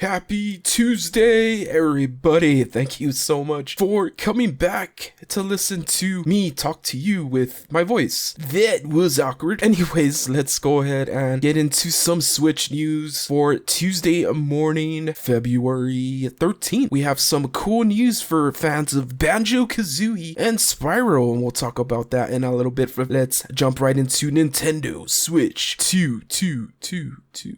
Happy Tuesday, everybody. Thank you so much for coming back to listen to me talk to you with my voice. That was awkward. Anyways, let's go ahead and get into some Switch news for Tuesday morning, February 13th. We have some cool news for fans of Banjo, Kazooie, and Spyro, and we'll talk about that in a little bit. Let's jump right into Nintendo Switch 2.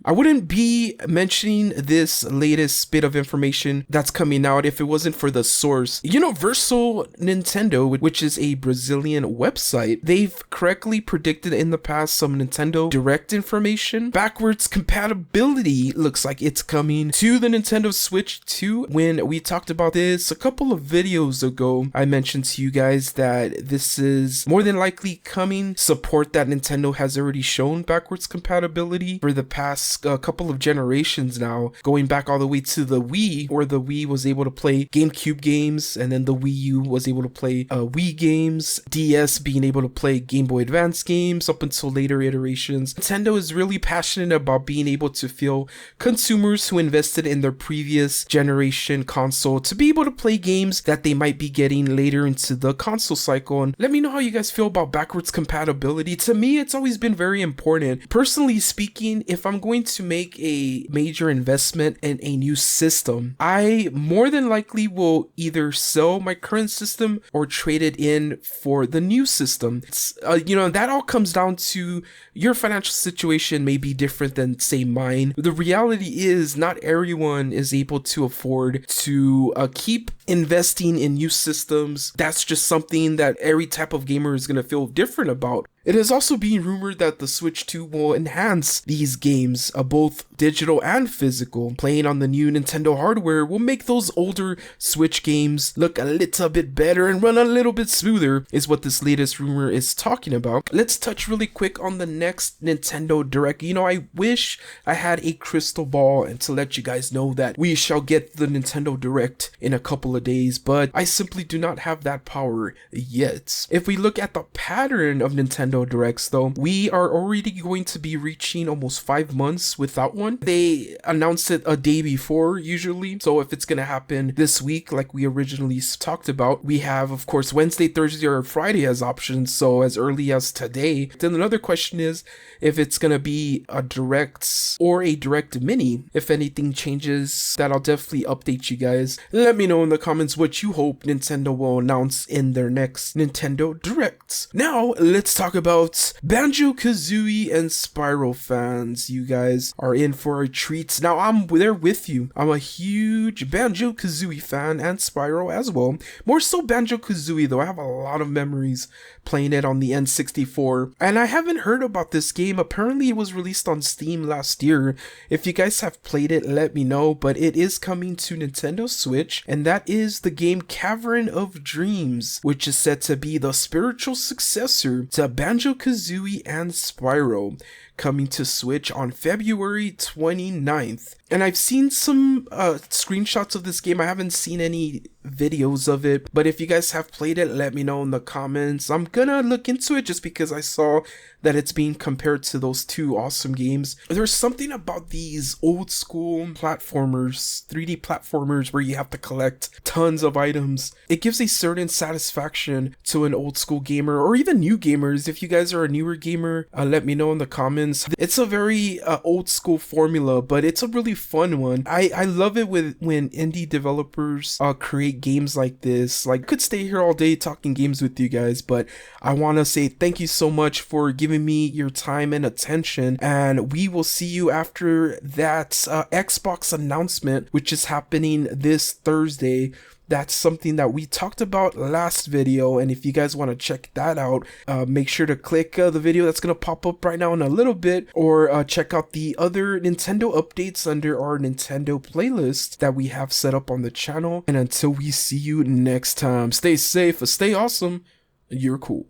I wouldn't be mentioning this latest bit of information that's coming out if it wasn't for the source. Universal Nintendo, which is a Brazilian website, they've correctly predicted in the past some Nintendo Direct information. Backwards compatibility looks like it's coming to the Nintendo Switch 2. When we talked about this a couple of videos ago, I mentioned to you guys that this is more than likely coming. Support that Nintendo has already shown backwards compatibility for the past couple of generations now, going back all the way to the Wii, where the Wii was able to play GameCube games, and then the Wii U was able to play Wii games, DS being able to play Game Boy Advance games up until later iterations. Nintendo is really passionate about being able to feel consumers who invested in their previous generation console to be able to play games that they might be getting later into the console cycle. And let me know how you guys feel about backwards compatibility. To me, it's always been very important. Personally speaking, if I'm going to make a major investment in a new system, I more than likely will either sell my current system or trade it in for the new system. That all comes down to your financial situation may be different than, say, mine. The reality is not everyone is able to afford to keep investing in new systems. That's just something that every type of gamer is going to feel different about. It is also being rumored that the Switch 2 will enhance these games, both digital and physical. Playing on the new Nintendo hardware will make those older Switch games look a little bit better and run a little bit smoother, is what this latest rumor is talking about. Let's touch really quick on the next Nintendo Direct. I wish I had a crystal ball and to let you guys know that we shall get the Nintendo Direct in a couple of days, but I simply do not have that power yet. If we look at the pattern of Nintendo Directs though, we are already going to be reaching almost 5 months without one. They announced it a day before usually, so if it's gonna happen this week like we originally talked about, we have of course Wednesday, Thursday, or Friday as options, so as early as today. Then another question is if it's gonna be a Direct or a Direct Mini. If anything changes, that I'll definitely update you guys. Let me know in the comments what you hope Nintendo will announce in their next Nintendo Direct. Now let's talk about Banjo, Kazooie, and Spyro fans. You guys are in for a treat. Now I'm there with you. I'm a huge Banjo Kazooie fan and Spyro as well. More so Banjo Kazooie though. I have a lot of memories playing it on the N64, and I haven't heard about this game. Apparently it was released on Steam last year. If you guys have played it, let me know, but it is coming to Nintendo Switch, and that is the game Cavern of Dreams, which is said to be the spiritual successor to Banjo Kazooie and Spyro, coming to Switch on February 29th. And I've seen some screenshots of this game. I haven't seen any videos of it, but if you guys have played it, let me know in the comments. I'm gonna look into it just because I saw that it's being compared to those two awesome games. There's something about these old school platformers, 3D platformers, where you have to collect tons of items. It gives a certain satisfaction to an old school gamer, or even new gamers. If you guys are a newer gamer, let me know in the comments. It's a very old school formula, but it's a really fun one. I love it when indie developers create games like this. Like, I could stay here all day talking games with you guys, but I want to say thank you so much for giving me your time and attention, and we will see you after that Xbox announcement, which is happening this Thursday. That's something that we talked about last video, and if you guys want to check that out, make sure to click the video that's going to pop up right now in a little bit, or check out the other Nintendo updates under our Nintendo playlist that we have set up on the channel. And until we see you next time, stay safe, stay awesome, you're cool.